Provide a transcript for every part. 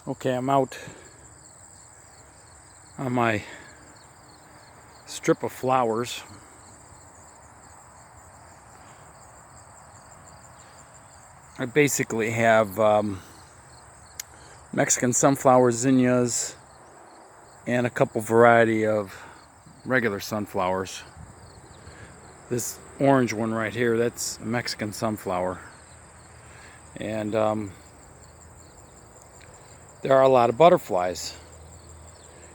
Okay, I'm out on my strip of flowers. I basically have Mexican sunflower zinnias and a couple variety of regular sunflowers. This orange one right here, that's a Mexican sunflower. And there are a lot of butterflies.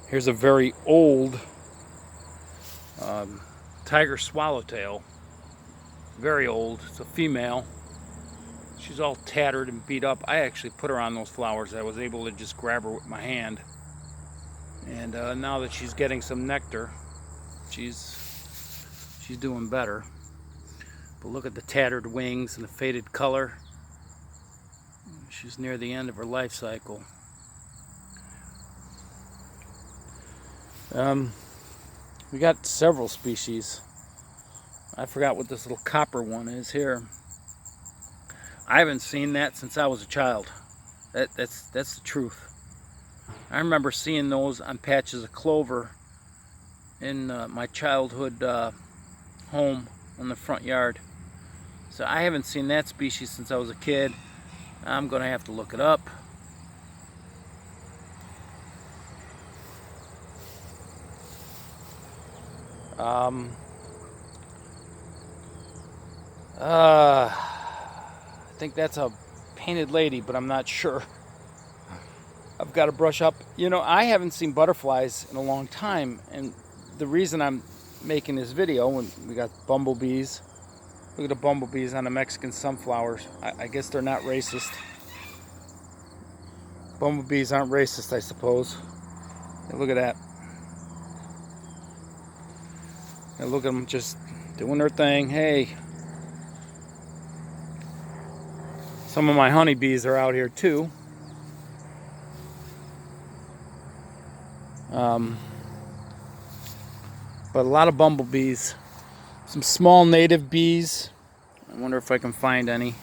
Here's a very old tiger swallowtail. Very old. It's a female. She's all tattered and beat up. I actually put her on those flowers. I was able to just grab her with my hand. And now that she's getting some nectar, she's doing better. But look at the tattered wings and the faded color. She's near the end of her life cycle. We got several species. I forgot what this little copper one is here. I haven't seen that since I was a child. That's the truth. I remember seeing those on patches of clover in my childhood home on the front yard. So I haven't seen that species since I was a kid. I'm gonna have to look it up. I think that's a painted lady, but I'm not sure. I've got to brush up. You know, I haven't seen butterflies in a long time, and the reason I'm making this video, when we got bumblebees, look at the bumblebees on the Mexican sunflowers. I guess they're not racist. Bumblebees aren't racist, I suppose. Hey, look at that. And look at them just doing their thing. Hey, some of my honeybees are out here too. But a lot of bumblebees. Some small native bees. I wonder if I can find any.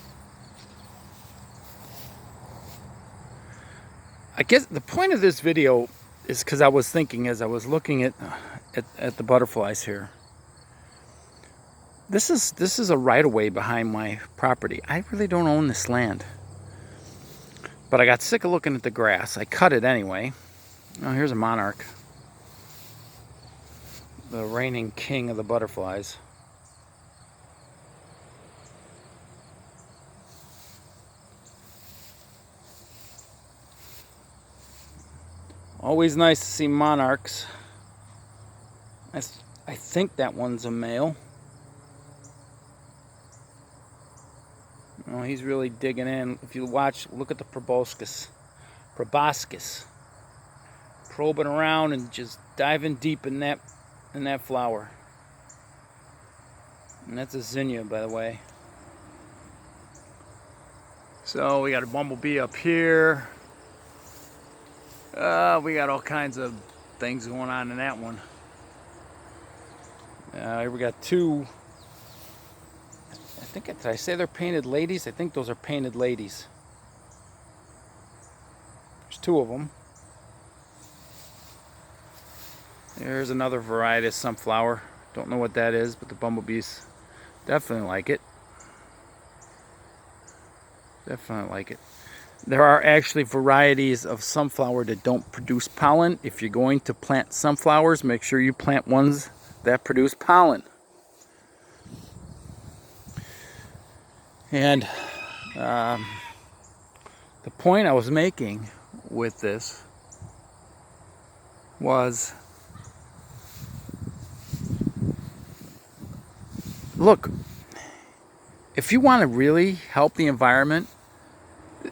I guess the point of this video is because I was thinking as I was looking at the butterflies here. This is a right-of-way behind my property. I really don't own this land. But I got sick of looking at the grass. I cut it anyway. Oh, here's a monarch. The reigning king of the butterflies. Always nice to see monarchs. I think that one's a male. Oh, he's really digging in. If you watch, look at the proboscis. Probing around and just diving deep in that flower. And that's a zinnia, by the way. So we got a bumblebee up here. We got all kinds of things going on in that one. Here we got two. Did I say they're painted ladies? I think those are painted ladies. There's two of them. There's another variety of sunflower. Don't know what that is, but the bumblebees definitely like it. Definitely like it. There are actually varieties of sunflower that don't produce pollen. If you're going to plant sunflowers, make sure you plant ones that produce pollen. And the point I was making with this was, look, if you want to really help the environment,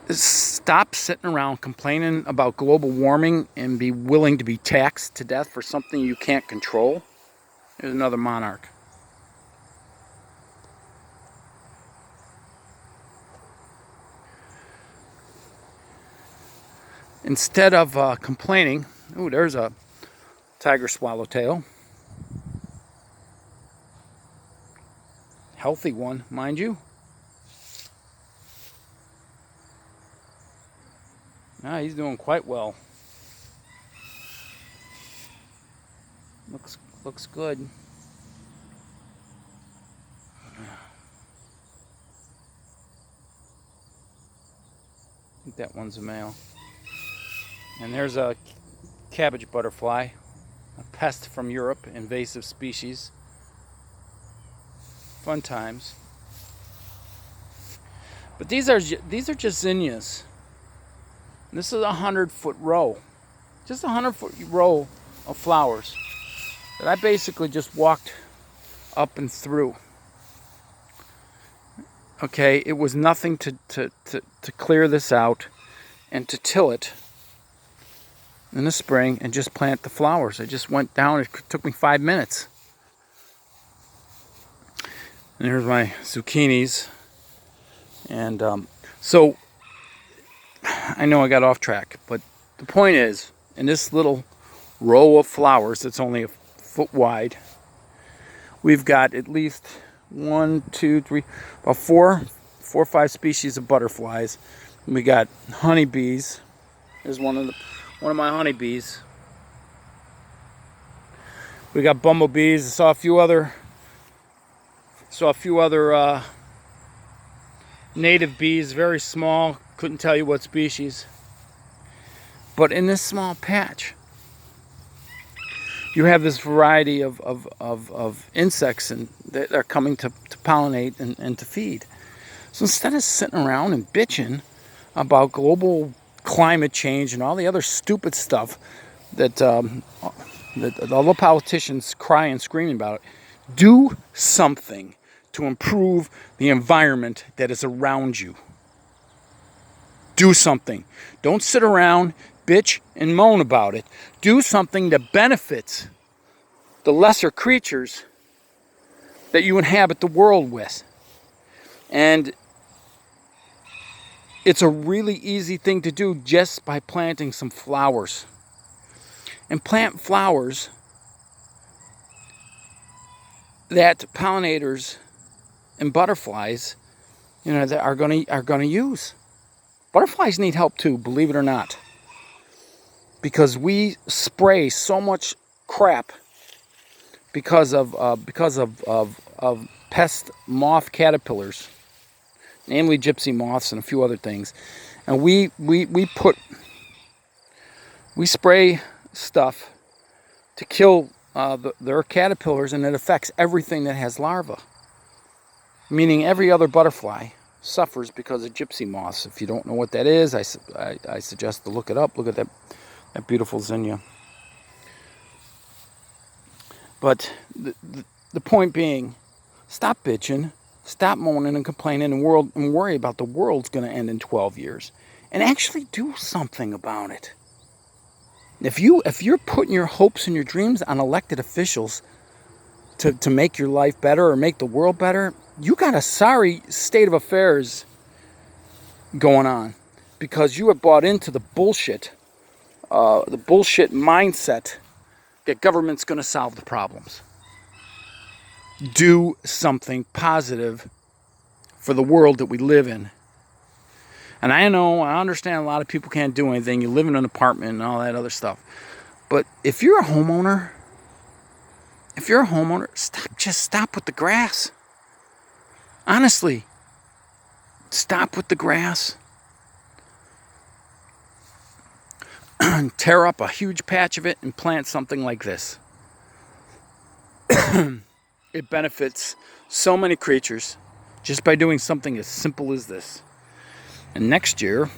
stop sitting around complaining about global warming and be willing to be taxed to death for something you can't control. There's another monarch. Instead of complaining, oh, there's a tiger swallowtail. Healthy one, mind you. Ah, he's doing quite well. Looks good. I think that one's a male. And there's a cabbage butterfly, a pest from Europe, invasive species. Fun times. But these are just zinnias. This is a 100-foot row, just a 100-foot row of flowers that I basically just walked up and through. Okay, it was nothing to clear this out and to till it in the spring and just plant the flowers. I just went down. It took me 5 minutes. And here's my zucchinis. And so I know I got off track, but the point is, in this little row of flowers that's only a foot wide, we've got at least 1, 2, 3, about four or five species of butterflies. We got honeybees. There's one of my honeybees. We got bumblebees. I saw a few other native bees, very small. Couldn't tell you what species. But in this small patch, you have this variety of insects that are coming to pollinate and to feed. So instead of sitting around and bitching about global climate change and all the other stupid stuff that all the politicians cry and scream about, do something to improve the environment that is around you. Do something. Don't sit around, bitch, and moan about it. Do something that benefits the lesser creatures that you inhabit the world with. And it's a really easy thing to do just by planting some flowers. And plant flowers that pollinators and butterflies, that are going to use. Butterflies need help too, believe it or not, because we spray so much crap because of pest moth caterpillars, namely gypsy moths and a few other things, and we spray stuff to kill their caterpillars, and it affects everything that has larvae. Meaning every other butterfly suffers because of gypsy moths. If you don't know what that is, I suggest to look it up. Look at that beautiful zinnia. But the point being, stop bitching, stop moaning and complaining, and worry about the world's going to end in 12 years, and actually do something about it. If you're putting your hopes and your dreams on elected officials to make your life better or make the world better, you got a sorry state of affairs going on, because you have bought into the bullshit mindset that government's going to solve the problems. Do something positive for the world that we live in. And I understand a lot of people can't do anything. You live in an apartment and all that other stuff. But if you're a homeowner, stop with the grass. Honestly, stop with the grass. Tear up a huge patch of it and plant something like this. It benefits so many creatures just by doing something as simple as this. And next year,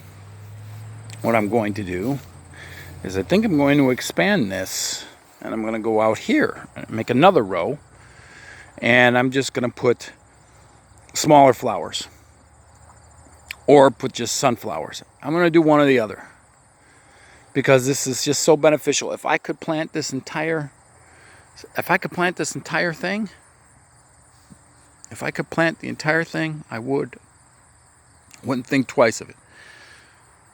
what I'm going to do is I think I'm going to expand this, and I'm going to go out here and make another row, and I'm just going to put smaller flowers or put just sunflowers. I'm going to do one or the other, because this is just so beneficial. If I could plant this entire thing, I wouldn't think twice of it.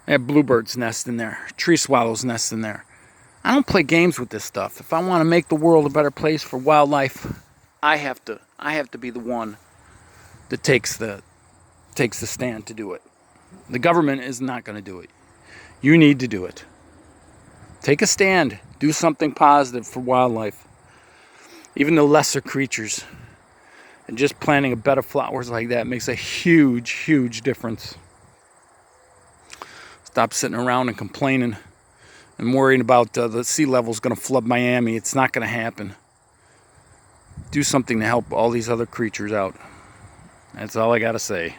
I have bluebirds' nest in there, tree swallows' nest in there. I don't play games with this stuff. If I want to make the world a better place for wildlife, I have to be the one that takes the stand to do it. The government is not going to do it. You need to do it. Take a stand. Do something positive for wildlife. Even the lesser creatures. And just planting a bed of flowers like that makes a huge, huge difference. Stop sitting around and complaining and worrying about the sea level's going to flood Miami. It's not going to happen. Do something to help all these other creatures out. That's all I got to say.